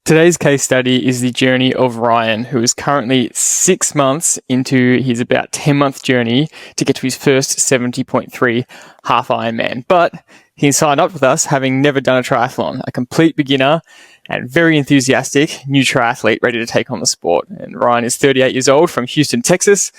Today's case study is the journey of Ryan, who is currently 6 months into his about 10-month journey to get to his first 70.3 half Ironman. But he signed up with us having never done a triathlon, a complete beginner and very enthusiastic new triathlete ready to take on the sport. And Ryan is 38 years old from Houston, Texas.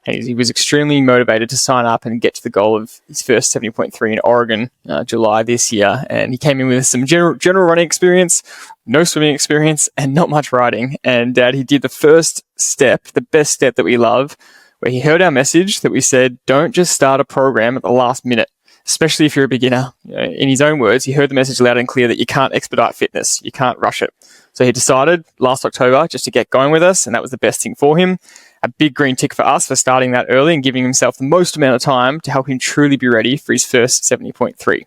And he was extremely motivated to sign up and get to the goal of his first 70.3 in Oregon, July this year. And he came in with some general running experience, no swimming experience, and not much riding. And he did the first step, the best step that we love, where he heard our message that we said, don't just start a program at the last minute, especially if you're a beginner. In his own words, he heard the message loud and clear that you can't expedite fitness, you can't rush it. So he decided last October just to get going with us, and that was the best thing for him. A big green tick for us for starting that early and giving himself the most amount of time to help him truly be ready for his first 70.3.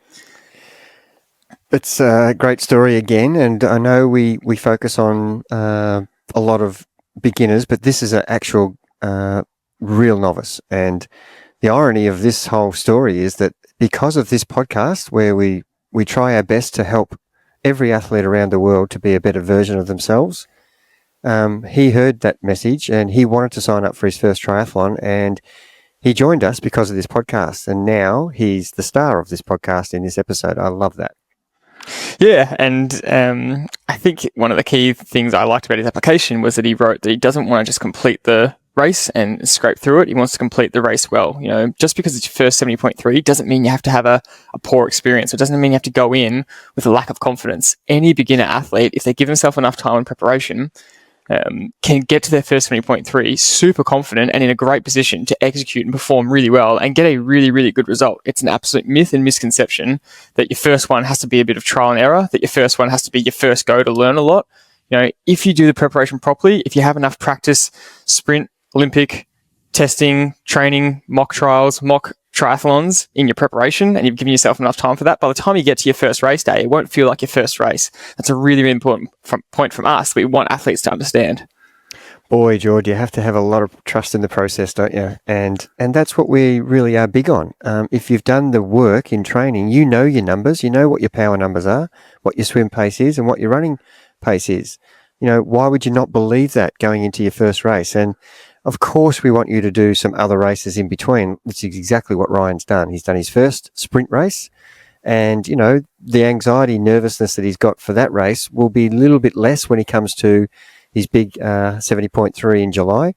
It's a great story again, and I know we focus on a lot of beginners, but this is an actual real novice. And the irony of this whole story is that because of this podcast, where we try our best to help every athlete around the world to be a better version of themselves, he heard that message and he wanted to sign up for his first triathlon, and he joined us because of this podcast. And now he's the star of this podcast in this episode. I love that. Yeah, and I think one of the key things I liked about his application was that he wrote that he doesn't want to just complete the race and scrape through it. He wants to complete the race well. You know, just because it's your first 70.3 doesn't mean you have to have a poor experience. It doesn't mean you have to go in with a lack of confidence. Any beginner athlete, if they give themselves enough time and preparation, can get to their first 70.3 super confident and in a great position to execute and perform really well and get a really, really good result. It's an absolute myth and misconception that your first one has to be a bit of trial and error, that your first one has to be your first go to learn a lot. You know, if you do the preparation properly, if you have enough practice, sprint, Olympic, testing, training, mock trials, mock triathlons in your preparation, and you've given yourself enough time for that, by the time you get to your first race day, it won't feel like your first race. That's a really, really important point from us that we want athletes to understand. Boy, George, you have to have a lot of trust in the process, don't you? And that's what we really are big on. If you've done the work in training, you know your numbers, you know what your power numbers are, what your swim pace is, and what your running pace is. You know, why would you not believe that going into your first race? And of course, we want you to do some other races in between, which is exactly what Ryan's done. He's done his first sprint race, and, you know, the anxiety, nervousness that he's got for that race will be a little bit less when he comes to his big 70.3 in July.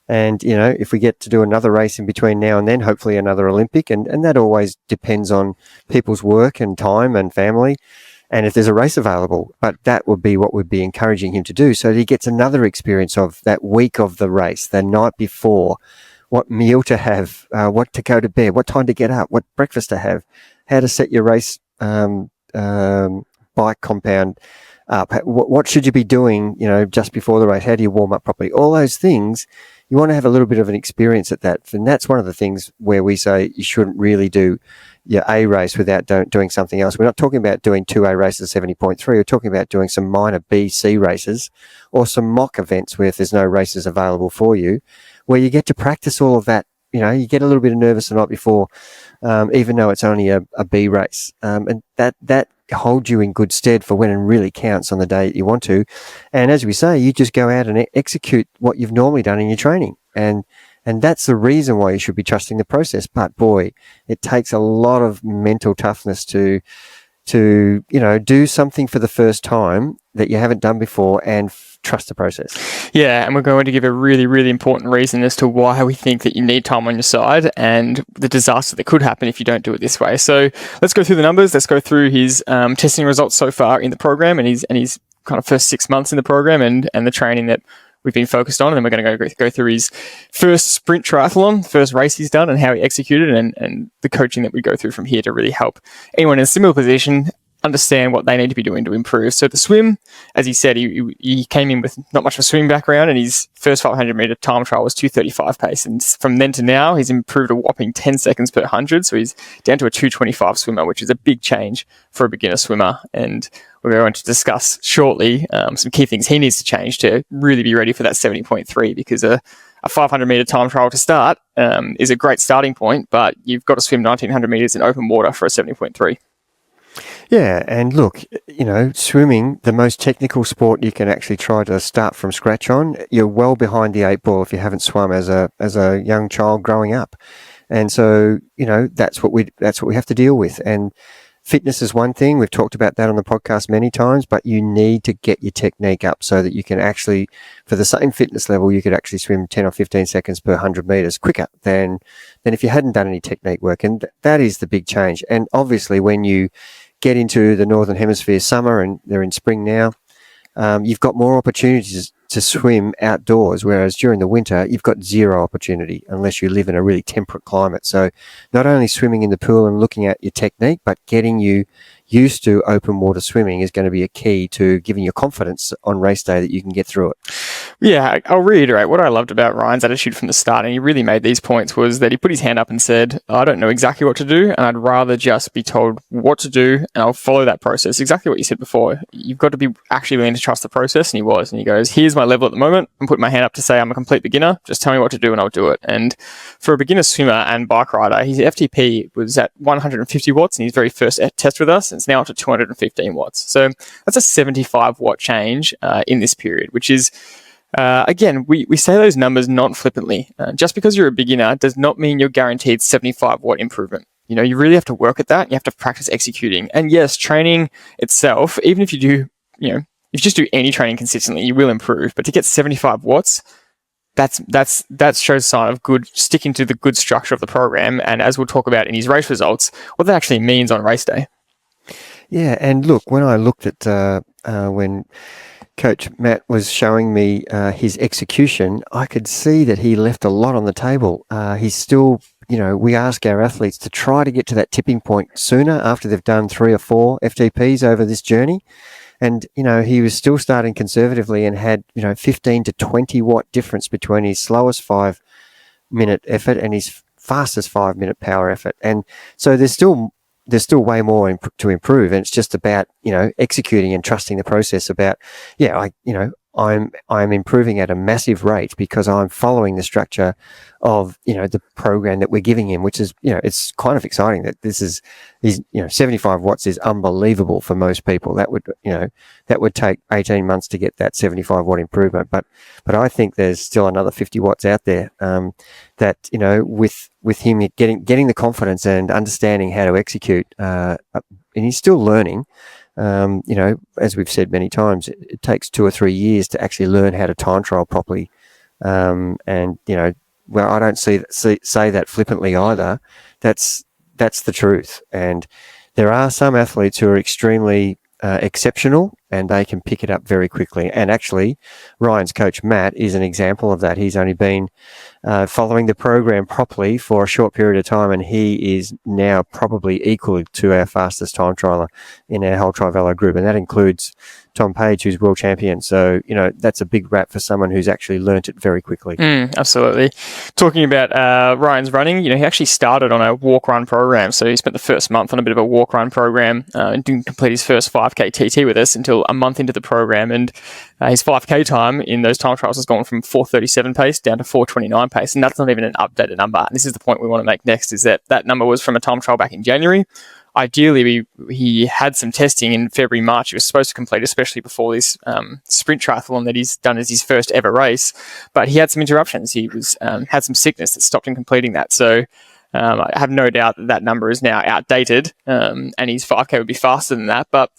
And, you know, if we get to do another race in between now and then, hopefully another Olympic, and that always depends on people's work and time and family, and if there's a race available. But that would be what we'd be encouraging him to do, so that he gets another experience of that week of the race, the night before, what meal to have, what to go to bed, what time to get up, what breakfast to have, how to set your race bike compound up, what should you be doing, you know, just before the race, how do you warm up properly, all those things. You want to have a little bit of an experience at that. And that's one of the things where we say you shouldn't really do your A race without doing something else. We're not talking about doing 2A races 70.3. We're talking about doing some minor B, C races, or some mock events where if there's no races available for you, where you get to practice all of that. You know, you get a little bit nervous the night before, even though it's only a B race. And that holds you in good stead for when it really counts on the day that you want to. And as we say, you just go out and execute what you've normally done in your training. And that's the reason why you should be trusting the process. But boy, it takes a lot of mental toughness to you know, do something for the first time that you haven't done before and trust the process. Yeah, and we're going to give a really, really important reason as to why we think that you need time on your side and the disaster that could happen if you don't do it this way. So let's go through the numbers. Let's go through his testing results so far in the program and his kind of first 6 months in the program and the training that we've been focused on. And then we're going to go through his first sprint triathlon, first race he's done, and how he executed, and the coaching that we go through from here to really help anyone in a similar position understand what they need to be doing to improve. So the swim, as he said, he came in with not much of a swimming background, and his first 500 meter time trial was 2:35 pace. And from then to now, he's improved a whopping 10 seconds per 100. So he's down to a 2:25 swimmer, which is a big change for a beginner swimmer. And we're going to discuss shortly some key things he needs to change to really be ready for that 70.3, because a 500 meter time trial to start is a great starting point, but you've got to swim 1900 meters in open water for a 70.3. Yeah, and look, swimming, the most technical sport you can actually try to start from scratch on, you're well behind the eight ball if you haven't swum as a young child growing up. And so, that's what we have to deal with. And fitness is one thing. We've talked about that on the podcast many times, but you need to get your technique up so that you can actually, for the same fitness level, you could actually swim 10 or 15 seconds per 100 meters quicker than if you hadn't done any technique work. And that is the big change. And obviously, when you get into the Northern Hemisphere summer, and they're in spring now, you've got more opportunities to swim outdoors, whereas during the winter, you've got zero opportunity unless you live in a really temperate climate. So not only swimming in the pool and looking at your technique, but getting you used to open water swimming is going to be a key to giving you confidence on race day that you can get through it. Yeah, I'll reiterate what I loved about Ryan's attitude from the start, and he really made these points, was that he put his hand up and said, I don't know exactly what to do, and I'd rather just be told what to do, and I'll follow that process. Exactly what you said before. You've got to be actually willing to trust the process, and he was. And he goes, here's my level at the moment. I'm putting my hand up to say I'm a complete beginner. Just tell me what to do, and I'll do it. And for a beginner swimmer and bike rider, his FTP was at 150 watts in his very first test with us, and it's now up to 215 watts. So that's a 75 watt change in this period, which is... again, we say those numbers not flippantly. Just because you're a beginner does not mean you're guaranteed 75 watt improvement. You really have to work at that. You have to practice executing. And yes, training itself, even if you do, if you just do any training consistently, you will improve. But to get 75 watts, that shows a sign of sticking to the good structure of the program. And as we'll talk about in his race results, what that actually means on race day. Yeah, and look, when I looked at when Coach Matt was showing me his execution, I could see that he left a lot on the table. He's still, we ask our athletes to try to get to that tipping point sooner after they've done 3 or 4 FTPs over this journey. And, he was still starting conservatively and had, 15 to 20 watt difference between his slowest 5-minute effort and his fastest 5-minute power effort. And so there's still way more to improve, and it's just about executing and trusting the process. About I'm improving at a massive rate because I'm following the structure of the program that we're giving him, which is it's kind of exciting that he's 75 watts is unbelievable for most people. That would take 18 months to get that 75 watt improvement, but I think there's still another 50 watts out there that with him getting the confidence and understanding how to execute, and he's still learning. As we've said many times, it takes 2 or 3 years to actually learn how to time trial properly. I don't say that flippantly either. That's the truth. And there are some athletes who are extremely exceptional, and they can pick it up very quickly. And actually, Ryan's coach, Matt, is an example of that. He's only been following the program properly for a short period of time, and he is now probably equal to our fastest time trialer in our whole Trivelo group. And that includes Tom Page, who's world champion. So, that's a big rap for someone who's actually learnt it very quickly. Absolutely. Talking about Ryan's running, he actually started on a walk-run program. So he spent the first month on a bit of a walk-run program and didn't complete his first 5K TT with us until a month into the program. And his 5K time in those time trials has gone from 4:37 pace down to 4:29 pace. And that's not even an updated number. And this is the point we want to make next, is that number was from a time trial back in January. Ideally, he had some testing in February, March. He was supposed to complete, especially before this sprint triathlon that he's done as his first ever race. But he had some interruptions. He was had some sickness that stopped him completing that. So I have no doubt that number is now outdated, and his 5K would be faster than that. But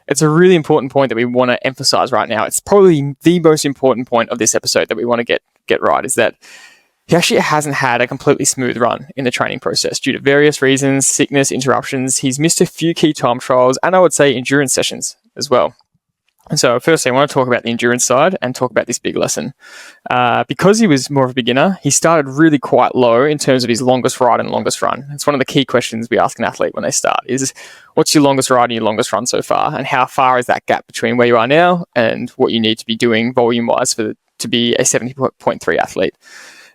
it's a really important point that we want to emphasize right now. It's probably the most important point of this episode that we want to get right, is that he actually hasn't had a completely smooth run in the training process due to various reasons, sickness, interruptions. He's missed a few key time trials, and I would say endurance sessions as well. And so firstly, I want to talk about the endurance side and talk about this big lesson. Because he was more of a beginner, he started really quite low in terms of his longest ride and longest run. It's one of the key questions we ask an athlete when they start is, what's your longest ride and your longest run so far? And how far is that gap between where you are now and what you need to be doing volume-wise to be a 70.3 athlete?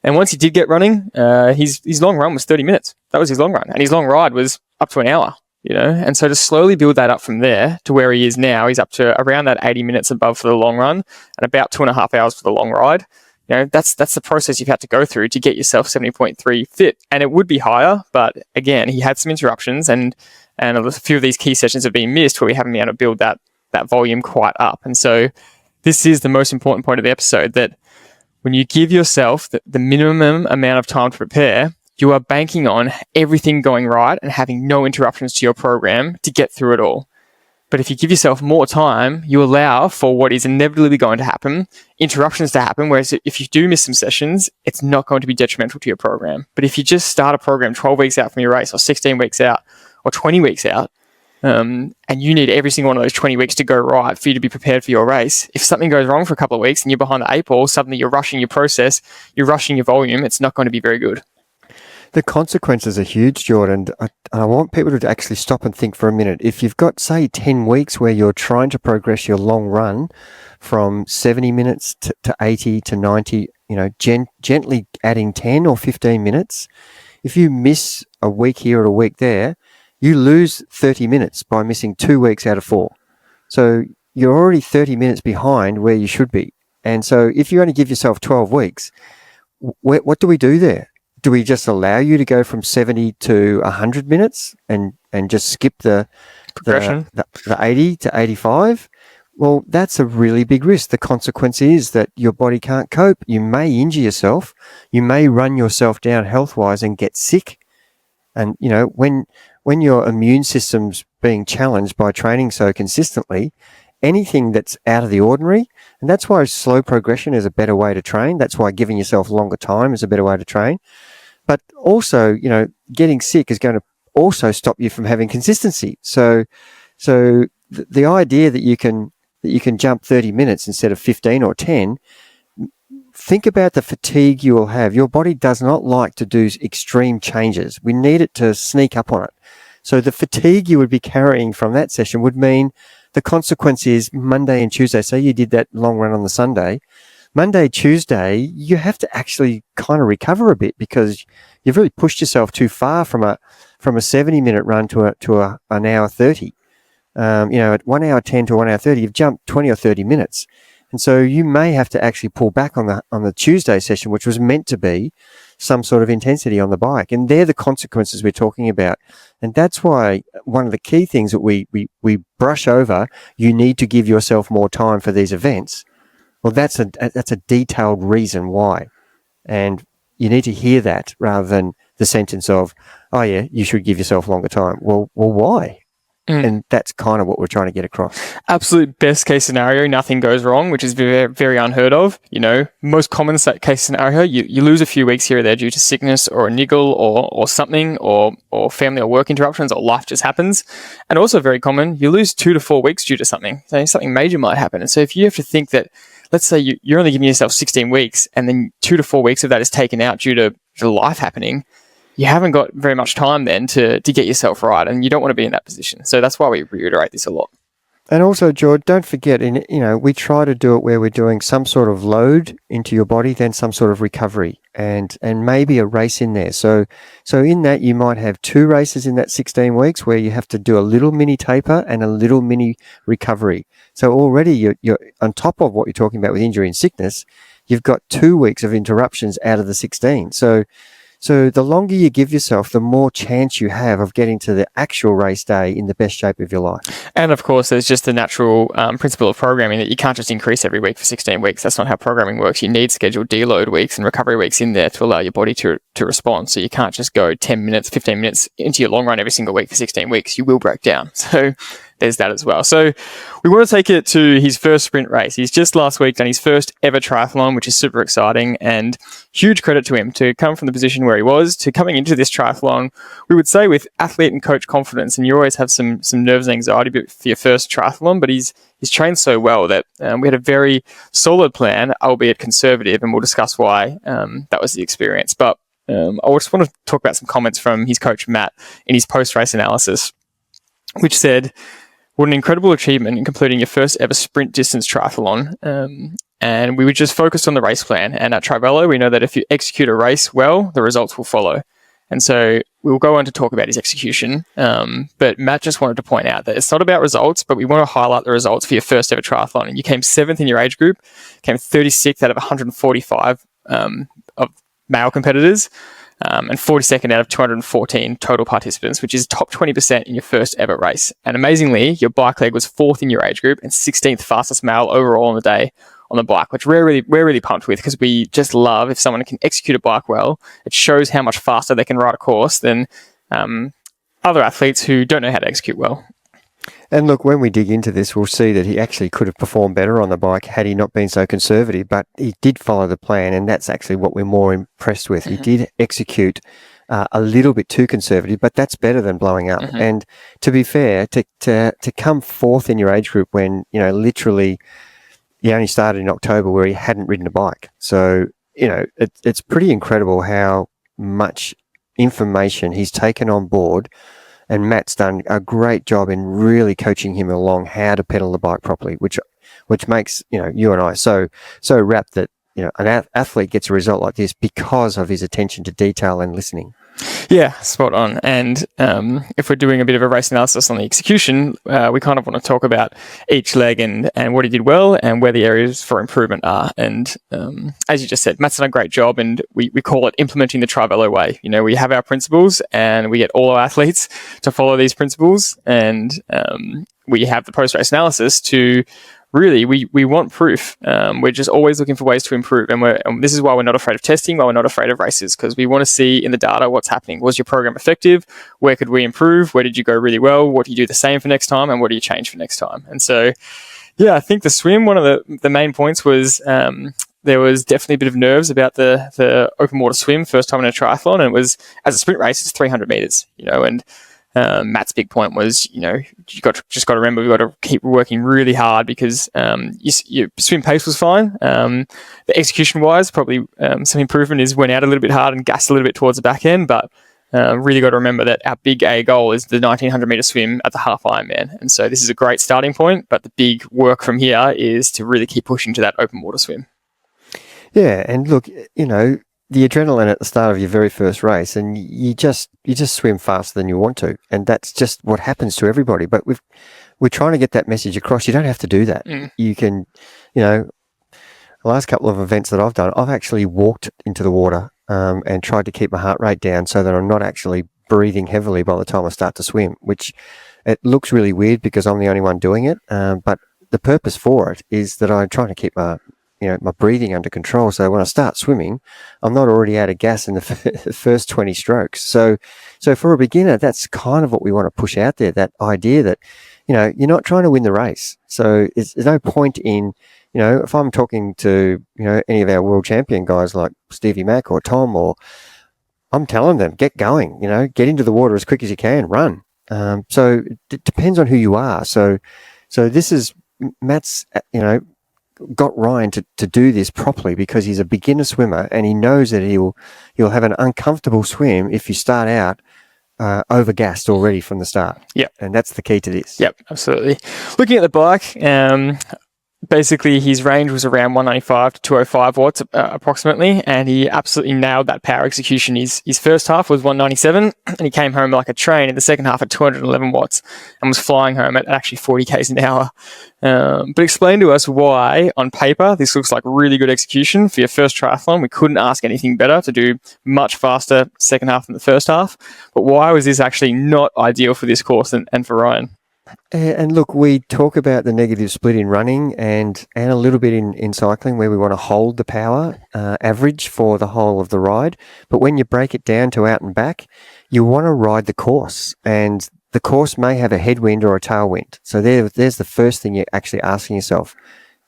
And once he did get running, his long run was 30 minutes. That was his long run. And his long ride was up to an hour, And so to slowly build that up from there to where he is now, he's up to around that 80 minutes above for the long run and about 2.5 hours for the long ride. that's the process you've had to go through to get yourself 70.3 fit. And it would be higher, but again, he had some interruptions and a few of these key sessions have been missed where we haven't been able to build that volume quite up. And so this is the most important point of the episode, that when you give yourself the minimum amount of time to prepare, you are banking on everything going right and having no interruptions to your program to get through it all. But if you give yourself more time, you allow for what is inevitably going to happen, interruptions to happen, whereas if you do miss some sessions, it's not going to be detrimental to your program. But if you just start a program 12 weeks out from your race or 16 weeks out or 20 weeks out, and you need every single one of those 20 weeks to go right for you to be prepared for your race, if something goes wrong for a couple of weeks and you're behind the 8 ball, suddenly you're rushing your process, you're rushing your volume, it's not going to be very good. The consequences are huge, Jordan. I want people to actually stop and think for a minute. If you've got, say, 10 weeks where you're trying to progress your long run from 70 minutes to 80 to 90, gently adding 10 or 15 minutes, if you miss a week here or a week there, you lose 30 minutes by missing 2 weeks out of 4. So you're already 30 minutes behind where you should be. And so if you only give yourself 12 weeks, what do we do there? Do we just allow you to go from 70 to 100 minutes and just skip the progression, the 80 to 85? Well, that's a really big risk. The consequence is that your body can't cope. You may injure yourself. You may run yourself down health-wise and get sick. And, when your immune system's being challenged by training so consistently, anything that's out of the ordinary, and that's why slow progression is a better way to train. That's why giving yourself longer time is a better way to train. But also, getting sick is going to also stop you from having consistency. So the idea that you can jump 30 minutes instead of 15 or 10, think about the fatigue you will have. Your body does not like to do extreme changes. We need it to sneak up on it. So the fatigue you would be carrying from that session would mean the consequence is Monday and Tuesday. Say you did that long run on the Sunday. Monday, Tuesday, you have to actually kind of recover a bit because you've really pushed yourself too far from a 70-minute run to an hour 30. At 1 hour 10 to 1 hour 30, you've jumped 20 or 30 minutes. And so you may have to actually pull back on the Tuesday session, which was meant to be some sort of intensity on the bike. And they're the consequences we're talking about. And that's why one of the key things that we brush over, you need to give yourself more time for these events. Well, that's a detailed reason why. And you need to hear that rather than the sentence of, oh yeah, you should give yourself longer time. Well, why? And that's kind of what we're trying to get across. Absolute best case scenario, nothing goes wrong, which is very, very unheard of. Most common case scenario, you lose a few weeks here or there due to sickness or a niggle or something or family or work interruptions or life just happens. And also very common, you lose 2 to 4 weeks due to something. So something major might happen. And so if you have to think that, let's say you're only giving yourself 16 weeks and then 2 to 4 weeks of that is taken out due to life happening, you haven't got very much time then to get yourself right, and you don't want to be in that position. So that's why we reiterate this a lot. And also, George, don't forget, we try to do it where we're doing some sort of load into your body, then some sort of recovery, and maybe a race in there. So in that, you might have 2 races in that 16 weeks where you have to do a little mini taper and a little mini recovery. So already you're on top of what you're talking about with injury and sickness, you've got 2 weeks of interruptions out of the 16. So the longer you give yourself, the more chance you have of getting to the actual race day in the best shape of your life. And of course, there's just the natural principle of programming that you can't just increase every week for 16 weeks. That's not how programming works. You need scheduled deload weeks and recovery weeks in there to allow your body to respond. So you can't just go 10 minutes, 15 minutes into your long run every single week for 16 weeks. You will break down. So there's that as well. So we want to take it to his first sprint race. He's just last week done his first ever triathlon, which is super exciting, and huge credit to him to come from the position where he was to coming into this triathlon, we would say with athlete and coach confidence. And you always have some nerves and anxiety for your first triathlon, but he's trained so well that we had a very solid plan, albeit conservative, and we'll discuss why that was the experience. But I just want to talk about some comments from his coach, Matt, in his post-race analysis, which said, "What an incredible achievement in completing your first ever sprint distance triathlon." And we were just focused on the race plan. And at Trivelo, we know that if you execute a race well, the results will follow. And so we'll go on to talk about his execution. But Matt just wanted to point out that it's not about results, but we want to highlight the results for your first ever triathlon. And you came 7th in your age group, came 36th out of 145 of male competitors, and 42nd out of 214 total participants, which is top 20% in your first ever race. And amazingly, your bike leg was 4th in your age group and 16th fastest male overall on the day on the bike, which we're really pumped with, because we just love if someone can execute a bike well. It shows how much faster they can ride a course than other athletes who don't know how to execute well. And look, when we dig into this, we'll see that he actually could have performed better on the bike had he not been so conservative, but he did follow the plan, and that's actually what we're more impressed with. He did execute a little bit too conservative, but that's better than blowing up. And to be fair, to come 4th in your age group when, literally he only started in October where he hadn't ridden a bike. So, it's pretty incredible how much information he's taken on board, and Matt's done a great job in really coaching him along how to pedal the bike properly, which makes, you and I so rapt that, an athlete gets a result like this because of his attention to detail and listening. Yeah, spot on. And if we're doing a bit of a race analysis on the execution, we kind of want to talk about each leg and what he did well and where the areas for improvement are. And as you just said, Matt's done a great job, and we call it implementing the Trivelo way. We have our principles, and we get all our athletes to follow these principles, and we have the post-race analysis to really, we want proof. We're just always looking for ways to improve. And this is why we're not afraid of testing, why we're not afraid of races, because we want to see in the data what's happening. Was your program effective? Where could we improve? Where did you go really well? What do you do the same for next time? And what do you change for next time? And so, yeah, I think the swim, one of the main points was there was definitely a bit of nerves about the open water swim first time in a triathlon. And it was, as a sprint race, it's 300 meters, and Matt's big point was, you just got to remember, we've got to keep working really hard, because your swim pace was fine. The execution wise, probably some improvement is went out a little bit hard and gassed a little bit towards the back end, but really got to remember that our big A goal is the 1900 meter swim at the half Ironman. And so this is a great starting point, but the big work from here is to really keep pushing to that open water swim. Yeah. And look, the adrenaline at the start of your very first race, and you just swim faster than you want to, and that's just what happens to everybody. But we're trying to get that message across. You don't have to do that. You can, the last couple of events that I've done, I've actually walked into the water and tried to keep my heart rate down so that I'm not actually breathing heavily by the time I start to swim, which it looks really weird because I'm the only one doing it. But the purpose for it is that I'm trying to keep my breathing under control. So when I start swimming, I'm not already out of gas in the first 20 strokes. So for a beginner, that's kind of what we want to push out there, that idea that, you're not trying to win the race. So there's no point in, if I'm talking to, any of our world champion guys like Stevie Mack or Tom, or I'm telling them, get going, get into the water as quick as you can, run. So it depends on who you are. So this is Matt's, got Ryan to do this properly, because he's a beginner swimmer, and he knows that he'll have an uncomfortable swim if you start out overgassed already from the start. Yep. And that's the key to this. Yep, absolutely. Looking at the bike, basically his range was around 195 to 205 watts approximately, and he absolutely nailed that power execution. His first half was 197, and he came home like a train in the second half at 211 watts and was flying home at actually 40 k's an hour. But explain to us why, on paper, this looks like really good execution for your first triathlon. We couldn't ask anything better to do much faster second half than the first half. But why was this actually not ideal for this course and for Ryan? And look, we talk about the negative split in running and a little bit in cycling, where we want to hold the power average for the whole of the ride. But when you break it down to out and back, you want to ride the course, and the course may have a headwind or a tailwind. So there's the first thing you're actually asking yourself.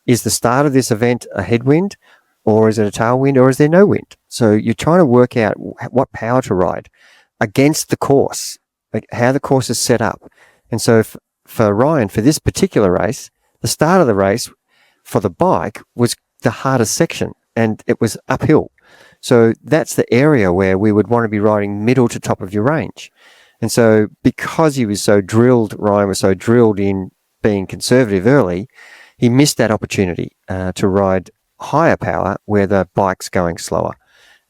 Is the start of this event a headwind, or is it a tailwind, or is there no wind? So you're trying to work out what power to ride against the course, like how the course is set up. And so for Ryan, for this particular race, the start of the race for the bike was the hardest section, and it was uphill. So that's the area where we would want to be riding middle to top of your range. And so because Ryan was so drilled in being conservative early, he missed that opportunity to ride higher power where the bike's going slower.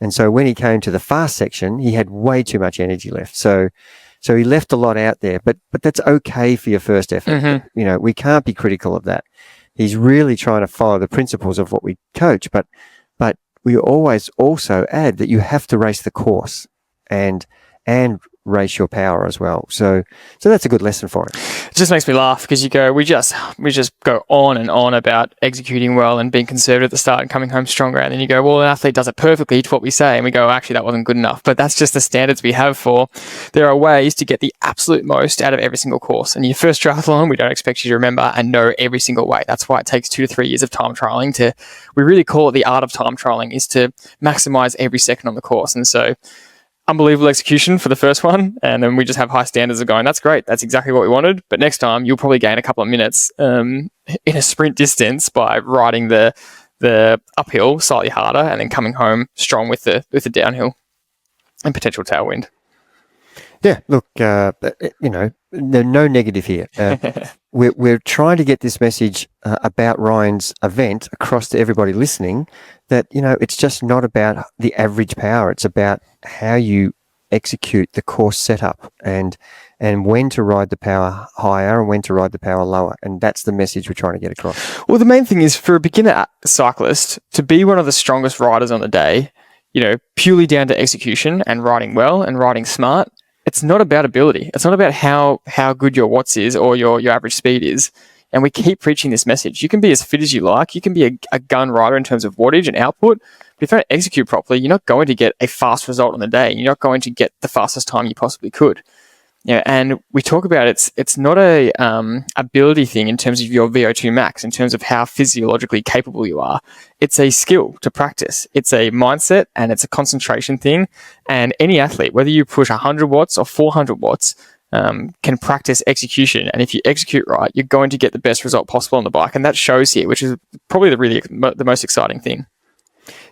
And so when he came to the fast section, he had way too much energy left. So he left a lot out there, but that's okay for your first effort. You know, we can't be critical of that. He's really trying to follow the principles of what we coach, but we always also add that you have to race the course and race your power as well. So that's a good lesson for him. It just makes me laugh because we just go on and on about executing well and being conservative at the start and coming home stronger. And then you go, well, an athlete does it perfectly to what we say. And we go, actually, that wasn't good enough. But that's just the standards we have for, there are ways to get the absolute most out of every single course. And your first triathlon, we don't expect you to remember and know every single way. That's why it takes 2 to 3 years of time trialing we really call it the art of time trialing, is to maximize every second on the course. And so, unbelievable execution for the first one, and then we just have high standards of going, that's great, that's exactly what we wanted, but next time you'll probably gain a couple of minutes in a sprint distance by riding the uphill slightly harder and then coming home strong with the downhill and potential tailwind. Yeah, look, you know, there's no negative here. We're trying to get this message about Ryan's event across to everybody listening, that, you know, it's just not about the average power. It's about how you execute the course setup and when to ride the power higher and when to ride the power lower. And that's the message we're trying to get across. Well, the main thing is for a beginner cyclist to be one of the strongest riders on the day, you know, purely down to execution and riding well and riding smart. It's not about ability. It's not about how good your watts is or your average speed is. And we keep preaching this message. You can be as fit as you like. You can be a gun rider in terms of wattage and output. But if you don't execute properly, you're not going to get a fast result on the day. You're not going to get the fastest time you possibly could. Yeah, and we talk about it's not a ability thing in terms of your VO2 max, in terms of how physiologically capable you are. It's a skill to practice. It's a mindset and it's a concentration thing. And any athlete, whether you push 100 watts or 400 watts, can practice execution. And if you execute right, you're going to get the best result possible on the bike. And that shows here, which is probably the most exciting thing.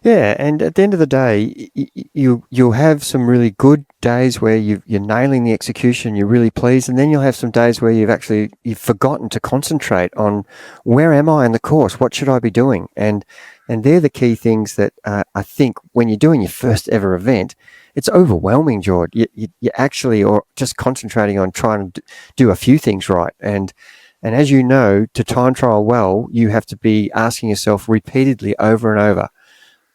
Yeah, and at the end of the day, you'll have some really good days where you're nailing the execution, you're really pleased, and then you'll have some days where you've forgotten to concentrate on where am I in the course, what should I be doing, and they're the key things that I think when you're doing your first ever event, it's overwhelming, Jordy. You actually are just concentrating on trying to do a few things right, and as you know, to time trial well, you have to be asking yourself repeatedly over and over,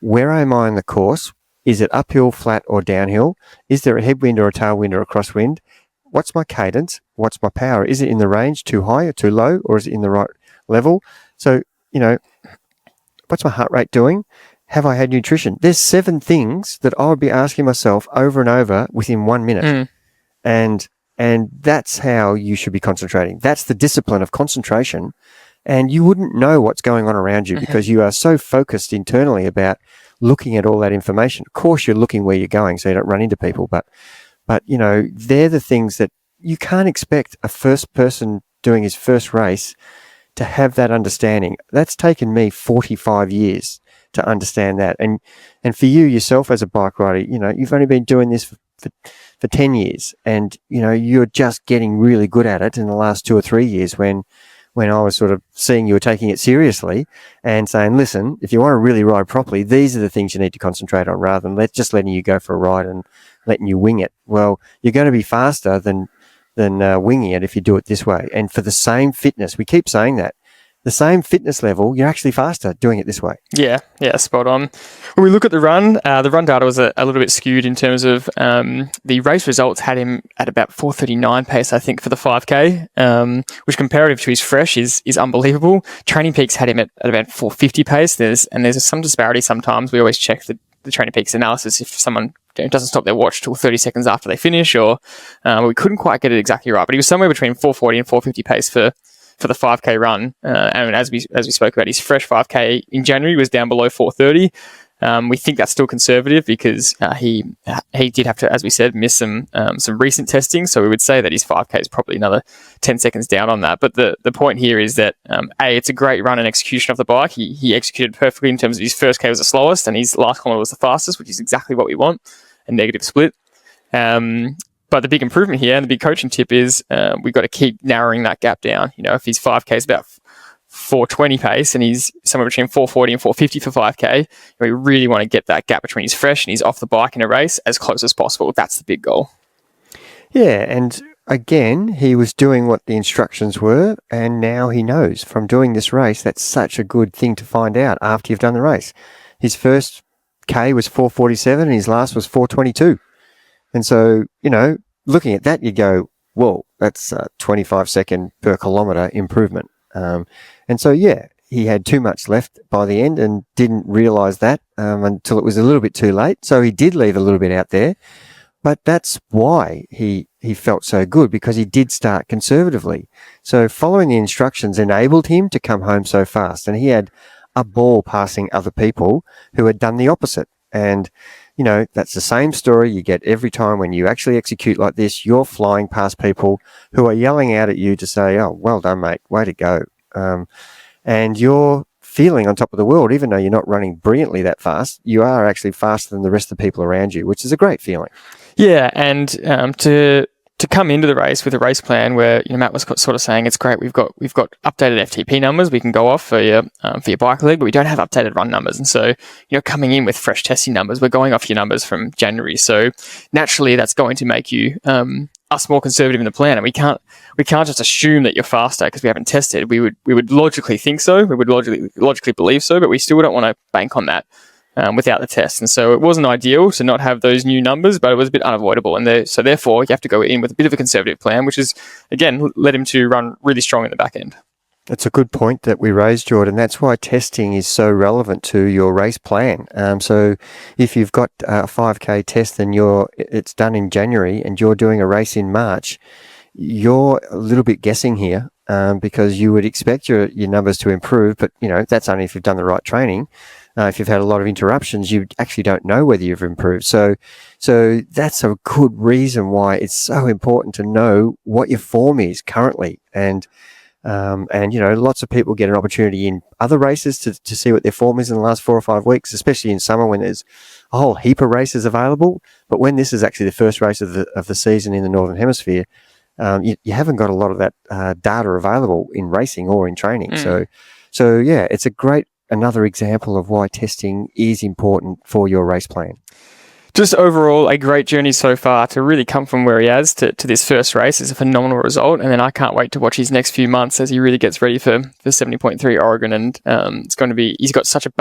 where am I in the course? Is it uphill, flat, or downhill? Is there a headwind or a tailwind or a crosswind? What's my cadence? What's my power? Is it in the range, too high or too low, or is it in the right level? So, you know, what's my heart rate doing? Have I had nutrition? There's 7 things that I would be asking myself over and over within 1 minute. And that's how you should be concentrating. That's the discipline of concentration. And you wouldn't know what's going on around you because you are so focused internally about looking at all that information. Of course, you're looking where you're going so you don't run into people. But you know, they're the things that you can't expect a first person doing his first race to have that understanding. That's taken me 45 years to understand that. And for you yourself as a bike rider, you know, you've only been doing this for 10 years. And, you know, you're just getting really good at it in the last 2 or 3 years when I was sort of seeing you were taking it seriously and saying, listen, if you want to really ride properly, these are the things you need to concentrate on rather than just letting you go for a ride and letting you wing it. Well, you're going to be faster than winging it if you do it this way. And for the same fitness, we keep saying that, the same fitness level, you're actually faster doing it this way. Yeah, spot on. When we look at the run data was a little bit skewed in terms of the race results had him at about 4:39 pace, I think, for the 5K, which comparative to his fresh is unbelievable. Training Peaks had him at about 4:50 pace. There's some disparity sometimes. We always check the Training Peaks analysis if someone doesn't stop their watch till 30 seconds after they finish, or we couldn't quite get it exactly right. But he was somewhere between 4:40 and 4:50 pace for the 5K run. And as we spoke about, his fresh 5K in January was down below 4:30. We think that's still conservative because he did have to, as we said, miss some recent testing. So we would say that his 5K is probably another 10 seconds down on that. But the point here is that, it's a great run and execution of the bike. He executed perfectly in terms of his first K was the slowest and his last kilometer was the fastest, which is exactly what we want, a negative split. But the big improvement here and the big coaching tip is we've got to keep narrowing that gap down. You know, if his 5K is about 4:20 pace and he's somewhere between 4:40 and 4:50 for 5K. We really want to get that gap between he's fresh and he's off the bike in a race as close as possible. That's the big goal. Yeah, and again, he was doing what the instructions were, and now he knows from doing this race. That's such a good thing to find out after you've done the race. His first K was 4:47 and his last was 4:22. And so, looking at that, you go, whoa, that's a 25-second per kilometre improvement. And so, yeah, he had too much left by the end and didn't realise that until it was a little bit too late. So he did leave a little bit out there. But that's why he felt so good, because he did start conservatively. So following the instructions enabled him to come home so fast. And he had a ball passing other people who had done the opposite. And, that's the same story you get every time when you actually execute like this. You're flying past people who are yelling out at you to say, oh, well done, mate, way to go. And you're feeling on top of the world, even though you're not running brilliantly that fast. You are actually faster than the rest of the people around you, which is a great feeling. Yeah, and to come into the race with a race plan where Matt was sort of saying it's great, we've got updated FTP numbers we can go off for your bike leg, but we don't have updated run numbers, and so coming in with fresh testing numbers, we're going off your numbers from January, so naturally that's going to make you us more conservative in the plan, and we can't just assume that you're faster because we haven't tested. We would logically think so, we would logically believe so, but we still don't want to bank on that without the test. And so it wasn't ideal to not have those new numbers, but it was a bit unavoidable. And so therefore, you have to go in with a bit of a conservative plan, which is, again, led him to run really strong in the back end. That's a good point that we raised, Jordan. That's why testing is so relevant to your race plan. So if you've got a 5K test and it's done in January and you're doing a race in March, you're a little bit guessing here because you would expect your numbers to improve, but that's only if you've done the right training. If you've had a lot of interruptions, you actually don't know whether you've improved. So that's a good reason why it's so important to know what your form is currently. And lots of people get an opportunity in other races to see what their form is in the last 4 or 5 weeks, especially in summer when there's a whole heap of races available. But when this is actually the first race of the season in the Northern Hemisphere, you haven't got a lot of that data available in racing or in training. So yeah, it's another example of why testing is important for your race plan. Just overall, a great journey so far. To really come from where he has to this first race is a phenomenal result. And then I can't wait to watch his next few months as he really gets ready for 70.3 Oregon. And he's got such a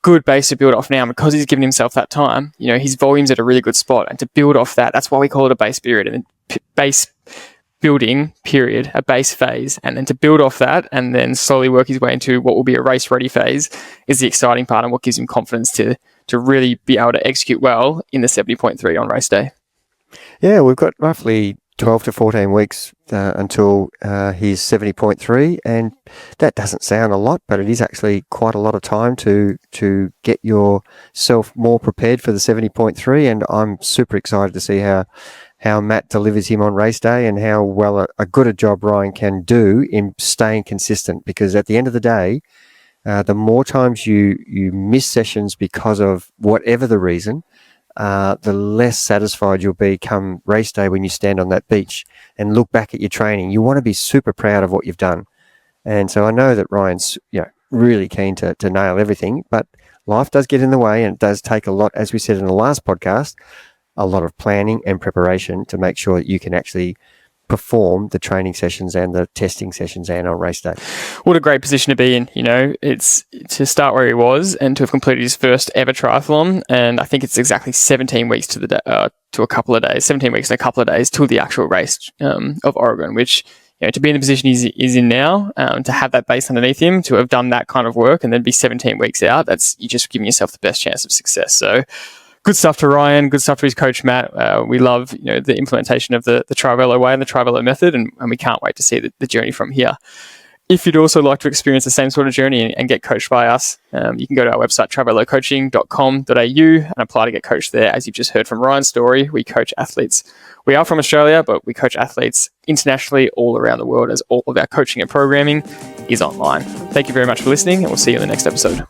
good base to build off now because he's given himself that time. His volume's at a really good spot. And to build off that's why we call it a base period. And base building period, a base phase, and then to build off that and then slowly work his way into what will be a race ready phase is the exciting part and what gives him confidence to really be able to execute well in the 70.3 on race day. Yeah, we've got roughly 12 to 14 weeks until he's 70.3, and that doesn't sound a lot, but it is actually quite a lot of time to get yourself more prepared for the 70.3, and I'm super excited to see how Matt delivers him on race day and how well a good a job Ryan can do in staying consistent, because at the end of the day, the more times you miss sessions because of whatever the reason, the less satisfied you'll be come race day when you stand on that beach and look back at your training. You want to be super proud of what you've done. And so I know that Ryan's really keen to nail everything, but life does get in the way, and it does take a lot, as we said in the last podcast, a lot of planning and preparation to make sure that you can actually perform the training sessions and the testing sessions and on race day. What a great position to be in. It's to start where he was and to have completed his first ever triathlon. And I think it's exactly 17 weeks to a couple of days, 17 weeks and a couple of days till the actual race of Oregon, which, to be in the position he's in now, to have that base underneath him, to have done that kind of work and then be 17 weeks out, you're just giving yourself the best chance of success. So good stuff to Ryan, good stuff to his coach, Matt. We love, the implementation of the Trivelo way and the Trivelo method, and we can't wait to see the journey from here. If you'd also like to experience the same sort of journey and get coached by us, you can go to our website, trivelocoaching.com.au, and apply to get coached there. As you've just heard from Ryan's story, we coach athletes. We are from Australia, but we coach athletes internationally all around the world, as all of our coaching and programming is online. Thank you very much for listening, and we'll see you in the next episode.